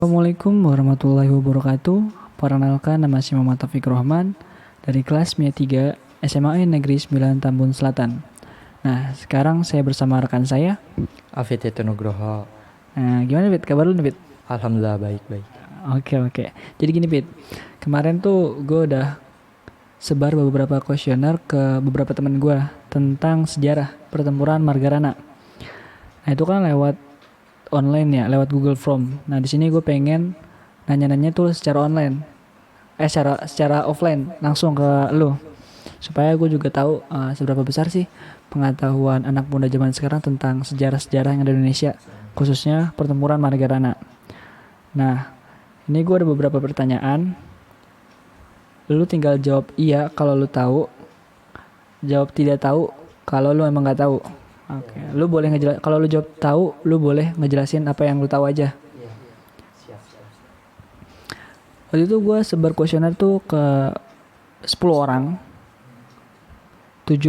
Assalamualaikum warahmatullahi wabarakatuh. Perkenalkan, nama saya Muhammad Taufik Rohman dari kelas MIA 3 SMA Negeri 9 Tambun Selatan. Nah, sekarang saya bersama rekan saya. Afid itu Nugroho. Nah, gimana Fit? Kabar lu nih Fit? Alhamdulillah baik-baik. Oke. Jadi gini Fit, kemarin tuh gue udah sebar beberapa kuesioner ke beberapa teman gue tentang sejarah pertempuran Margarana. Nah, itu kan lewat online ya, lewat Google Form. Nah, di sini gue pengen nanya-nanya tuh secara online. Secara offline langsung ke lu supaya gue juga tahu seberapa besar sih pengetahuan anak muda zaman sekarang tentang sejarah-sejarah yang ada di Indonesia, khususnya pertempuran Margarana. Nah, ini gue ada beberapa pertanyaan. Lu tinggal jawab iya kalau lu tahu, jawab tidak tahu kalau lu emang nggak tahu. Oke, lu boleh kalau lu jawab tahu, lu boleh ngejelasin apa yang lu tahu aja. Waktu itu gue sebar kuesioner tuh ke 10 orang. 7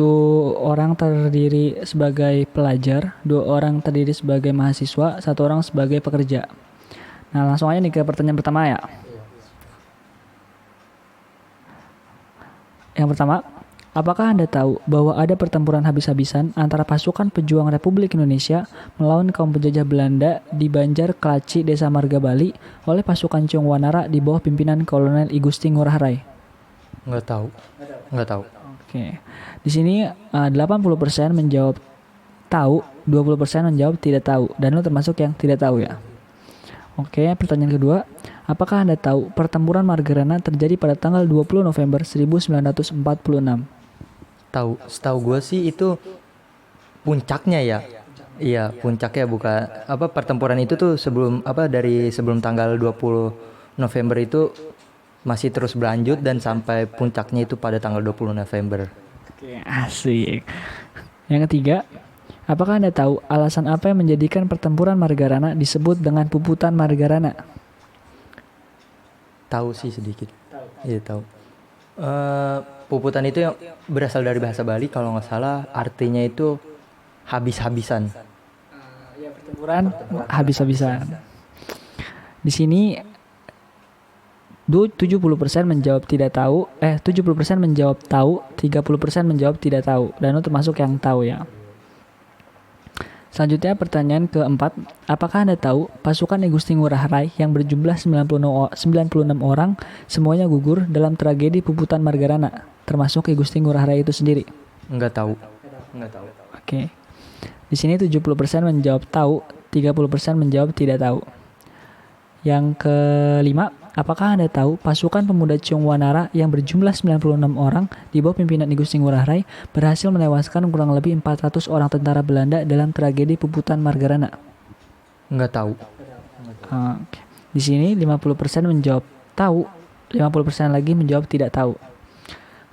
orang terdiri sebagai pelajar, 2 orang terdiri sebagai mahasiswa, 1 orang sebagai pekerja. Nah, langsung aja nih ke pertanyaan pertama ya. Yang pertama, apakah Anda tahu bahwa ada pertempuran habis-habisan antara pasukan pejuang Republik Indonesia melawan kaum penjajah Belanda di Banjar Kelaci, Desa Marga Bali oleh pasukan Ciung Wanara di bawah pimpinan Kolonel I Gusti Ngurah Rai? Nggak tahu. Oke. Di sini 80% menjawab tahu, 20% menjawab tidak tahu, dan lo termasuk yang tidak tahu ya. Oke, pertanyaan kedua. Apakah Anda tahu pertempuran Margarana terjadi pada tanggal 20 November 1946? Setahu gue sih itu puncaknya ya. Iya, puncaknya bukan pertempuran itu tuh sebelum tanggal 20 November itu masih terus berlanjut dan sampai puncaknya itu pada tanggal 20 November. Oke, asik. Yang ketiga, apakah Anda tahu alasan apa yang menjadikan pertempuran Margarana disebut dengan puputan Margarana? Tahu sih sedikit. Iya tahu. Puputan itu yang berasal dari bahasa Bali kalau nggak salah, artinya itu habis-habisan. Ya, pertempuran habis-habisan. Di sini 70% menjawab tidak tahu, 70% menjawab tahu, 30% menjawab tidak tahu, dan lo termasuk yang tahu ya. Selanjutnya pertanyaan keempat, apakah Anda tahu pasukan I Gusti Ngurah Rai yang berjumlah 96 orang semuanya gugur dalam tragedi puputan Margarana, termasuk I Gusti Ngurah Rai itu sendiri? Nggak tahu. Oke. Di sini 70% menjawab tahu, 30% menjawab tidak tahu. Yang kelima, apakah Anda tahu pasukan pemuda Ciung Wanara yang berjumlah 96 orang di bawah pimpinan I Gusti Ngurah Rai berhasil menewaskan kurang lebih 400 orang tentara Belanda dalam tragedi puputan Margarana? Nggak tahu. Oke. Di sini 50% menjawab tahu, 50% lagi menjawab tidak tahu.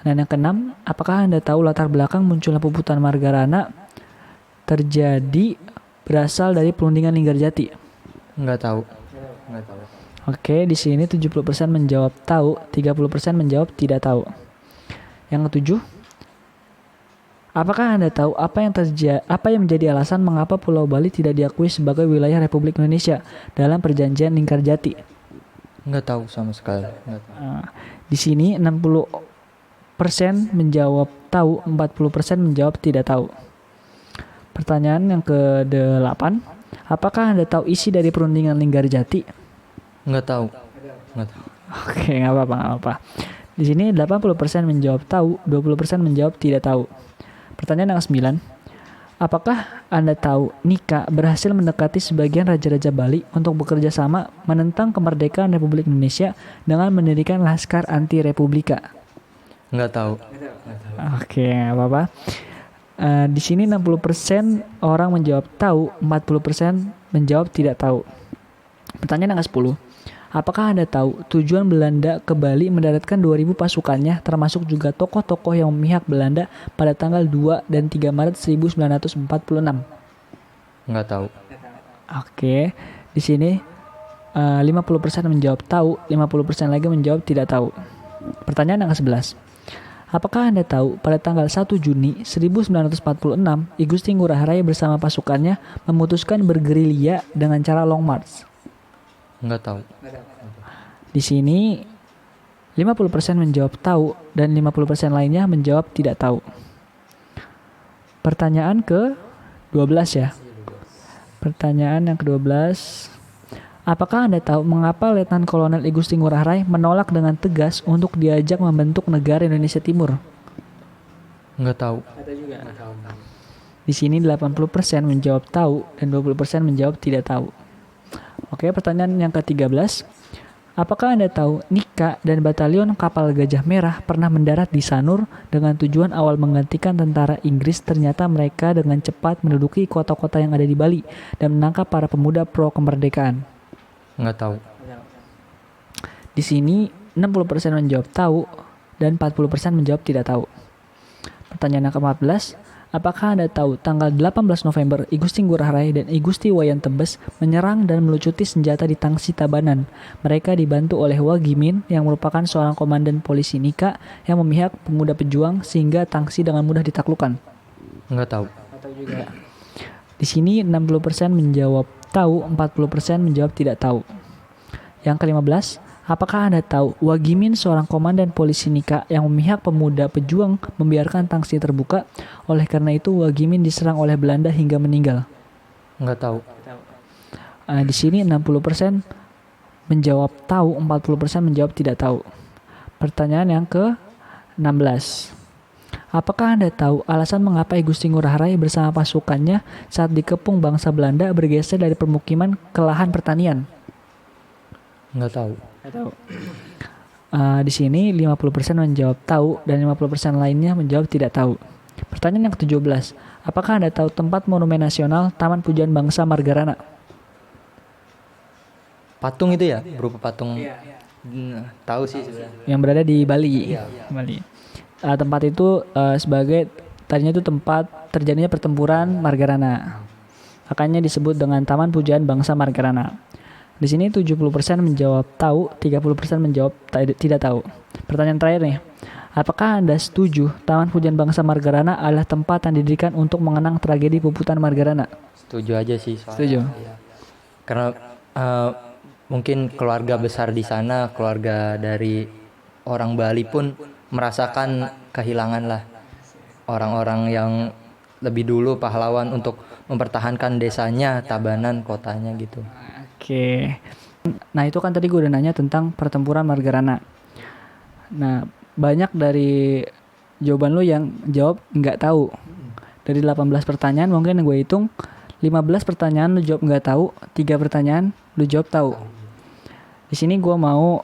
Dan yang keenam, apakah Anda tahu latar belakang munculnya puputan Margarana terjadi berasal dari perundingan Linggarjati? Nggak tahu. Oke, di sini 70% menjawab tahu, 30% menjawab tidak tahu. Yang ketujuh, apakah Anda tahu apa yang menjadi alasan mengapa Pulau Bali tidak diakui sebagai wilayah Republik Indonesia dalam perjanjian Linggarjati? Nggak tahu sama sekali. Di sini 60% menjawab tahu, 40% menjawab tidak tahu. Pertanyaan yang ke-8, apakah Anda tahu isi dari perundingan Linggarjati? Nggak tahu. Oke, nggak apa-apa. Di sini 80% menjawab tahu, 20% menjawab tidak tahu. Pertanyaan yang ke-9, apakah Anda tahu Nika berhasil mendekati sebagian raja-raja Bali untuk bekerja sama menentang kemerdekaan Republik Indonesia dengan mendirikan Laskar Anti Republika? Nggak tahu. Oke, nggak apa-apa. Di sini 60% orang menjawab tahu, 40% menjawab tidak tahu. Pertanyaan yang ke-10, apakah Anda tahu tujuan Belanda ke Bali mendaratkan 2.000 pasukannya termasuk juga tokoh-tokoh yang memihak Belanda pada tanggal 2 dan 3 Maret 1946? Nggak tahu. Oke, di sini 50% menjawab tahu, 50% lagi menjawab tidak tahu. Pertanyaan yang ke-11, apakah Anda tahu pada tanggal 1 Juni 1946 I Gusti Ngurah Rai bersama pasukannya memutuskan bergerilya dengan cara long march? Nggak tahu. Di sini 50% menjawab tahu dan 50% lainnya menjawab tidak tahu. Pertanyaan ke-12 ya. Pertanyaan yang ke-12. Apakah Anda tahu mengapa Letnan Kolonel I Gusti Ngurah Rai menolak dengan tegas untuk diajak membentuk negara Indonesia Timur? Nggak tahu. Di sini 80% menjawab tahu dan 20% menjawab tidak tahu. Oke, pertanyaan yang ke-13. Apakah Anda tahu Nika dan batalion kapal Gajah Merah pernah mendarat di Sanur dengan tujuan awal menggantikan tentara Inggris? Ternyata mereka dengan cepat menduduki kota-kota yang ada di Bali dan menangkap para pemuda pro kemerdekaan. Nggak tahu. Di sini 60% menjawab tahu dan 40% menjawab tidak tahu. Pertanyaan yang ke-14. Apakah Anda tahu tanggal 18 November I Gusti Ngurah Rai dan I Gusti Wayan Tebes menyerang dan melucuti senjata di Tangsi Tabanan? Mereka dibantu oleh Wagimin yang merupakan seorang komandan polisi Nika yang memihak pemuda pejuang sehingga Tangsi dengan mudah ditaklukkan. Nggak tahu. Di sini 60% menjawab tahu, 40% menjawab tidak tahu. Yang ke-15. Apakah Anda tahu Wagimin seorang komandan polisi Nika yang memihak pemuda pejuang membiarkan Tangsi terbuka? Oleh karena itu Wagimin diserang oleh Belanda hingga meninggal. Nggak tahu. Di sini 60% menjawab tahu, 40% menjawab tidak tahu. Pertanyaan yang ke-16. Apakah Anda tahu alasan mengapa I Gusti Ngurah Rai bersama pasukannya saat dikepung bangsa Belanda bergeser dari permukiman ke lahan pertanian? Nggak tahu. Di sini 50% menjawab tahu dan 50% lainnya menjawab tidak tahu. Pertanyaan yang ke-17. Apakah Anda tahu tempat monumen nasional Taman Pujian Bangsa Margarana? Patung itu ya? Berupa patung. Tahu sih sebenarnya. Yang berada di Bali. Bali. Tempat itu tadinya itu tempat terjadinya pertempuran Margarana. Makanya disebut dengan Taman Pujian Bangsa Margarana. Di sini 70% menjawab tahu, 30% menjawab tidak tahu. Pertanyaan terakhir nih. Apakah Anda setuju Taman Pujian Bangsa Margarana adalah tempat yang didirikan untuk mengenang tragedi Puputan Margarana? Setuju aja sih. Setuju. Karena mungkin keluarga besar di sana, keluarga dari orang Bali pun merasakan kehilangan lah orang-orang yang lebih dulu pahlawan untuk mempertahankan desanya, Tabanan, kotanya gitu. Oke. Nah itu kan tadi gue udah nanya tentang pertempuran Margarana. Nah banyak dari jawaban lu yang jawab nggak tahu. Dari 18 pertanyaan mungkin gue hitung 15 pertanyaan lu jawab nggak tahu, 3 pertanyaan lu jawab tahu. Di sini gue mau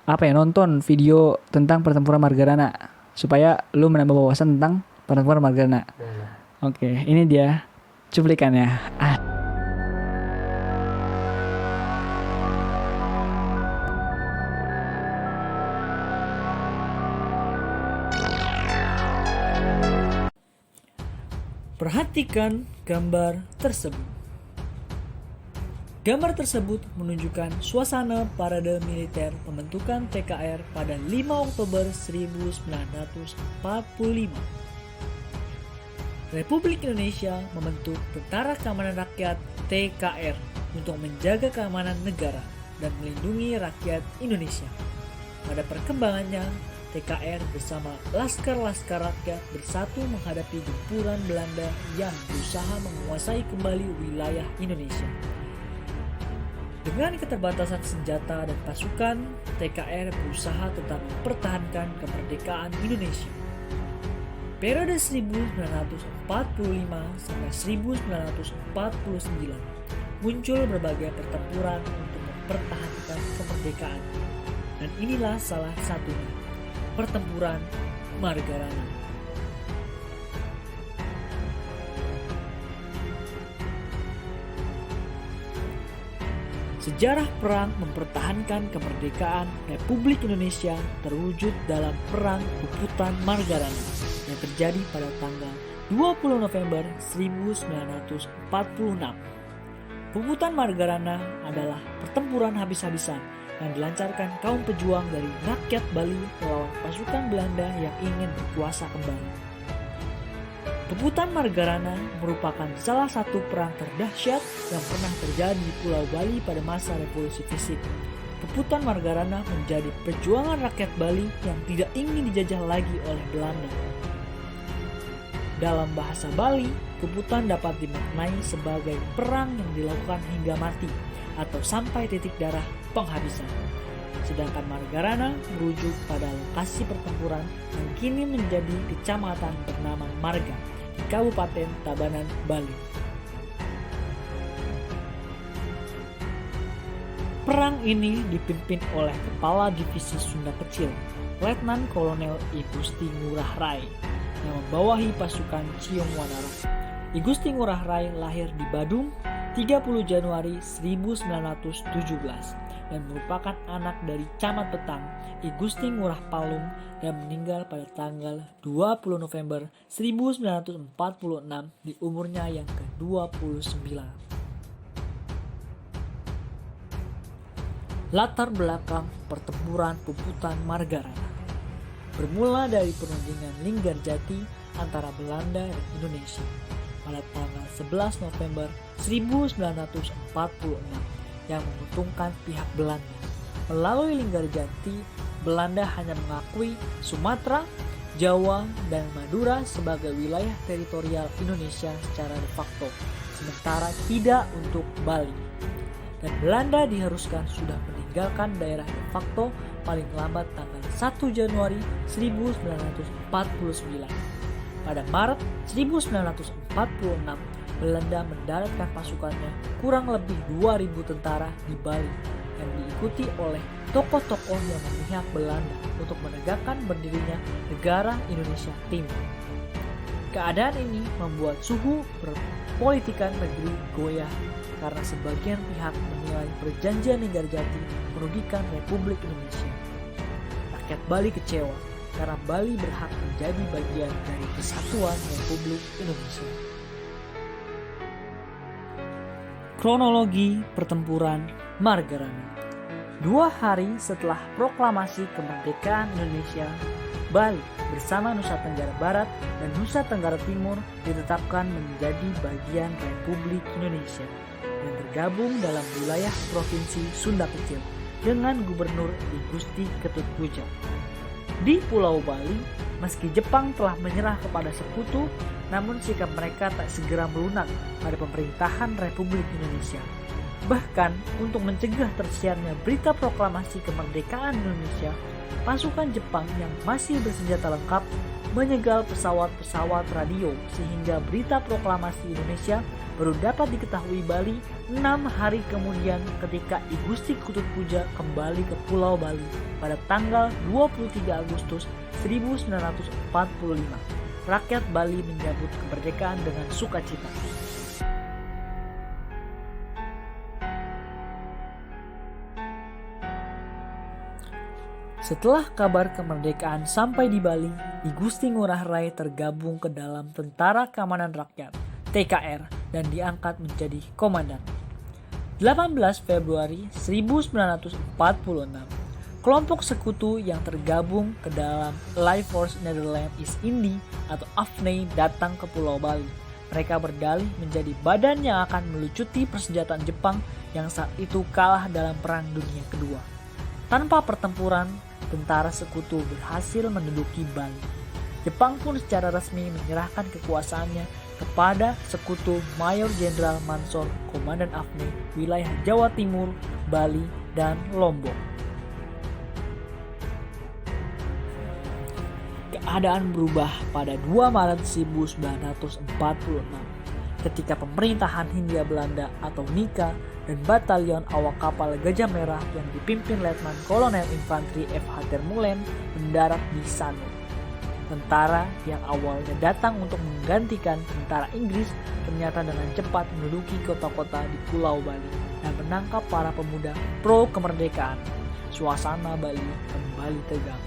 nonton video tentang pertempuran Margarana supaya lu menambah wawasan tentang pertempuran Margarana. Oke, ini dia cuplikannya. Perhatikan gambar tersebut. Gambar tersebut menunjukkan suasana parade militer pembentukan TKR pada 5 Oktober 1945. Republik Indonesia membentuk Tentara Keamanan Rakyat TKR untuk menjaga keamanan negara dan melindungi rakyat Indonesia. Pada perkembangannya, TKR bersama Laskar-Laskar Rakyat bersatu menghadapi gempuran Belanda yang berusaha menguasai kembali wilayah Indonesia. Dengan keterbatasan senjata dan pasukan, TKR berusaha tetap mempertahankan kemerdekaan Indonesia. Periode 1945 sampai 1949 muncul berbagai pertempuran untuk mempertahankan kemerdekaan. Dan inilah salah satunya, Pertempuran Margarana. Sejarah perang mempertahankan kemerdekaan Republik Indonesia terwujud dalam Perang Puputan Margarana yang terjadi pada tanggal 20 November 1946. Puputan Margarana adalah pertempuran habis-habisan yang dilancarkan kaum pejuang dari rakyat Bali melawan pasukan Belanda yang ingin berkuasa kembali. Peputan Margarana merupakan salah satu perang terdahsyat yang pernah terjadi di Pulau Bali pada masa revolusi fisik. Peputan Margarana menjadi perjuangan rakyat Bali yang tidak ingin dijajah lagi oleh Belanda. Dalam bahasa Bali, peputan dapat dimaknai sebagai perang yang dilakukan hingga mati atau sampai titik darah penghabisan. Sedangkan Margarana merujuk pada lokasi pertempuran yang kini menjadi kecamatan bernama Marga di Kabupaten Tabanan, Bali. Perang ini dipimpin oleh Kepala Divisi Sunda Kecil, Letnan Kolonel I Gusti Ngurah Rai, yang membawahi pasukan Ciong Wanara. I Gusti Ngurah Rai lahir di Badung 30 Januari 1917 dan merupakan anak dari Camat Petang I Gusti Ngurah Palung dan meninggal pada tanggal 20 November 1946 di umurnya yang ke-29. Latar belakang pertempuran Peputan Margarana bermula dari perundingan Linggarjati antara Belanda dan Indonesia pada tanggal 11 November 1946 yang menguntungkan pihak Belanda. Melalui Linggarjati, Belanda hanya mengakui Sumatera, Jawa, dan Madura sebagai wilayah teritorial Indonesia secara de facto, sementara tidak untuk Bali. Dan Belanda diharuskan sudah meninggalkan daerah de facto paling lambat tanggal 1 Januari 1949. Pada Maret 1946, Belanda mendaratkan pasukannya kurang lebih 2.000 tentara di Bali yang diikuti oleh tokoh-tokoh yang memihak Belanda untuk menegakkan berdirinya negara Indonesia Timur. Keadaan ini membuat suhu perpolitikan negeri goyah karena sebagian pihak menilai perjanjian Linggarjati merugikan Republik Indonesia. Rakyat Bali kecewa karena Bali berhak menjadi bagian dari kesatuan Republik Indonesia. Kronologi pertempuran Margarana. 2 hari setelah proklamasi kemerdekaan Indonesia, Bali bersama Nusa Tenggara Barat dan Nusa Tenggara Timur ditetapkan menjadi bagian Republik Indonesia dan tergabung dalam wilayah Provinsi Sunda Kecil dengan Gubernur I Gusti Ketutpuja. Di Pulau Bali, meski Jepang telah menyerah kepada sekutu, namun sikap mereka tak segera melunak pada pemerintahan Republik Indonesia. Bahkan untuk mencegah tersiarnya berita proklamasi kemerdekaan Indonesia, pasukan Jepang yang masih bersenjata lengkap menyegal pesawat-pesawat radio sehingga berita proklamasi Indonesia baru dapat diketahui Bali 6 hari kemudian ketika I Gusti Ketutpuja kembali ke Pulau Bali pada tanggal 23 Agustus 1945. Rakyat Bali menyambut kemerdekaan dengan sukacita. Setelah kabar kemerdekaan sampai di Bali, I Gusti Ngurah Rai tergabung ke dalam Tentara Keamanan Rakyat (TKR) dan diangkat menjadi komandan. 18 Februari 1946, kelompok sekutu yang tergabung ke dalam Allied Force Netherlands East Indies atau AFNI datang ke Pulau Bali. Mereka berdalih menjadi badan yang akan melucuti persenjataan Jepang yang saat itu kalah dalam Perang Dunia Kedua. Tanpa pertempuran, tentara sekutu berhasil menduduki Bali. Jepang pun secara resmi menyerahkan kekuasaannya kepada sekutu Mayor Jenderal Mansor, Komandan AFNI, wilayah Jawa Timur, Bali, dan Lombok. Keadaan berubah pada 2 Maret 1946 ketika pemerintahan Hindia Belanda atau NIKA dan batalion awak kapal Gajah Merah yang dipimpin Letnan Kolonel Infanteri F.H. Termulen mendarat di Sanur. Tentara yang awalnya datang untuk menggantikan tentara Inggris ternyata dengan cepat menduduki kota-kota di Pulau Bali dan menangkap para pemuda pro kemerdekaan. Suasana Bali kembali tegang.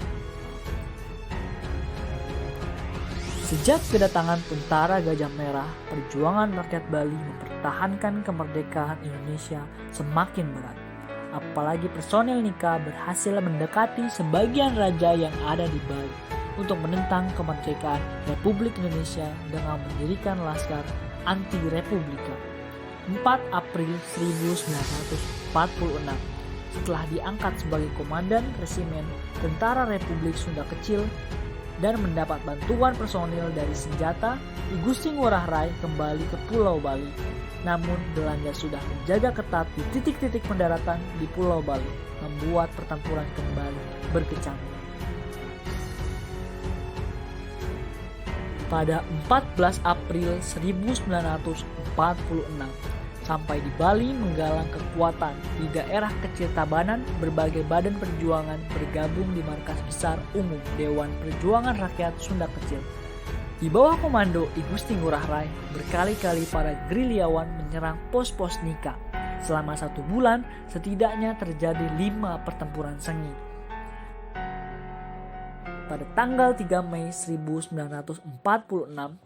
Sejak kedatangan tentara Gajah Merah, perjuangan rakyat Bali mempertahankan kemerdekaan Indonesia semakin berat. Apalagi personel NIKA berhasil mendekati sebagian raja yang ada di Bali untuk menentang kemerdekaan Republik Indonesia dengan mendirikan Laskar Anti Republika. 4 April 1946, setelah diangkat sebagai komandan resimen Tentara Republik Sunda Kecil dan mendapat bantuan personil dari senjata, I Gusti Ngurah Rai kembali ke Pulau Bali. Namun Belanda sudah menjaga ketat di titik-titik pendaratan di Pulau Bali, membuat pertempuran kembali berkecamuk. Pada 14 April 1946, sampai di Bali menggalang kekuatan di daerah kecil Tabanan, berbagai badan perjuangan bergabung di markas besar umum Dewan Perjuangan Rakyat Sunda Kecil. Di bawah komando I Gusti Ngurah Rai, berkali-kali para gerilyawan menyerang pos-pos Nika. Selama 1 bulan, setidaknya terjadi 5 pertempuran sengit. Pada tanggal 3 Mei 1946,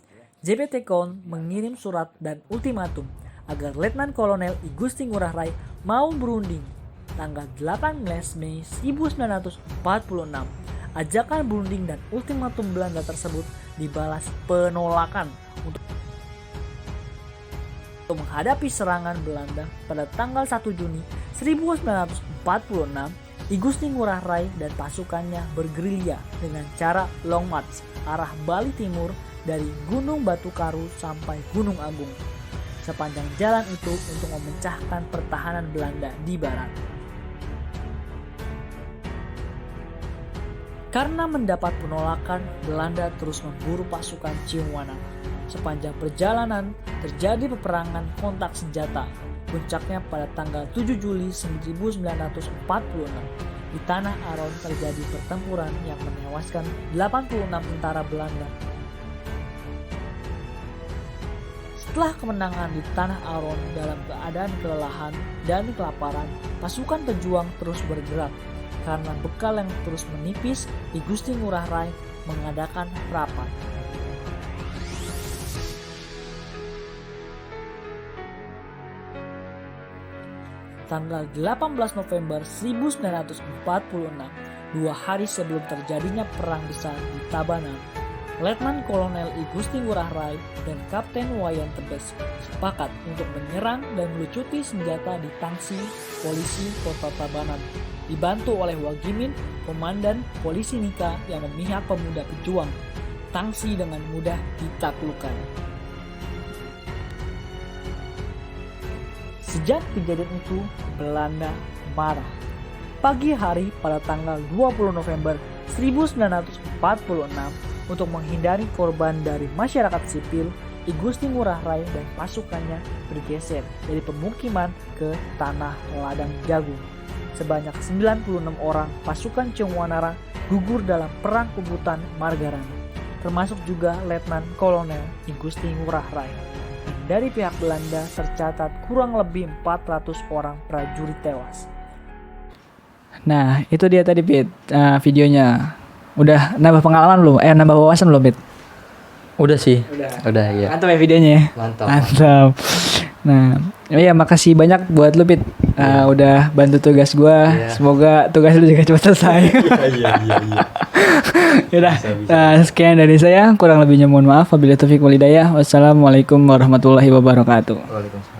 JPT Kon mengirim surat dan ultimatum agar Letnan Kolonel I Gusti Ngurah Rai mau berunding. Tanggal 18 Mei 1946, ajakan berunding dan ultimatum Belanda tersebut dibalas penolakan untuk menghadapi serangan Belanda. Pada tanggal 1 Juni 1946, I Gusti Ngurah Rai dan pasukannya bergerilya dengan cara long march arah Bali Timur dari Gunung Batu Karu sampai Gunung Agung. Sepanjang jalan itu untuk memecahkan pertahanan Belanda di barat. Karena mendapat penolakan, Belanda terus memburu pasukan Ciumwana. Sepanjang perjalanan terjadi peperangan kontak senjata. Puncaknya pada tanggal 7 Juli 1946. Di Tanah Aron terjadi pertempuran yang menewaskan 86 tentara Belanda. Setelah kemenangan di Tanah Aron dalam keadaan kelelahan dan kelaparan, pasukan pejuang terus bergerak. Karena bekal yang terus menipis, I Gusti Ngurah Rai mengadakan rapat. Tanggal 18 November 1946, 2 hari sebelum terjadinya perang besar di Tabanan, Letnan Kolonel I Gusti Ngurah Rai dan Kapten Wayan Tebes sepakat untuk menyerang dan melucuti senjata di Tangsi, polisi kota Tabanan, dibantu oleh Wagimin, komandan polisi Nika yang memihak pemuda pejuang. Tangsi dengan mudah ditaklukkan. Sejak kejadian itu, Belanda marah. Pagi hari pada tanggal 20 November 1946, untuk menghindari korban dari masyarakat sipil, I Gusti Ngurah Rai dan pasukannya bergeser dari pemukiman ke Tanah Ladang Jagung. Sebanyak 96 orang pasukan Ciumwanara gugur dalam perang Puputan Margarana, termasuk juga Letnan Kolonel I Gusti Ngurah Rai. Dan dari pihak Belanda tercatat kurang lebih 400 orang prajurit tewas. Nah, itu dia tadi, Pit, videonya. Udah nambah pengalaman belum? Nambah wawasan belum, Pit? Udah sih. Udah ya. Mantap ya videonya. Mantap. Nah, ya makasih banyak buat lu, Pit. Udah bantu tugas gua. Semoga tugas lu juga cepat selesai. Iya. Yaudah, sekian dari saya. Kurang lebihnya mohon maaf. Wabillahi taufiq wal hidayah. Wassalamualaikum warahmatullahi wabarakatuh. Waalaikumsalam.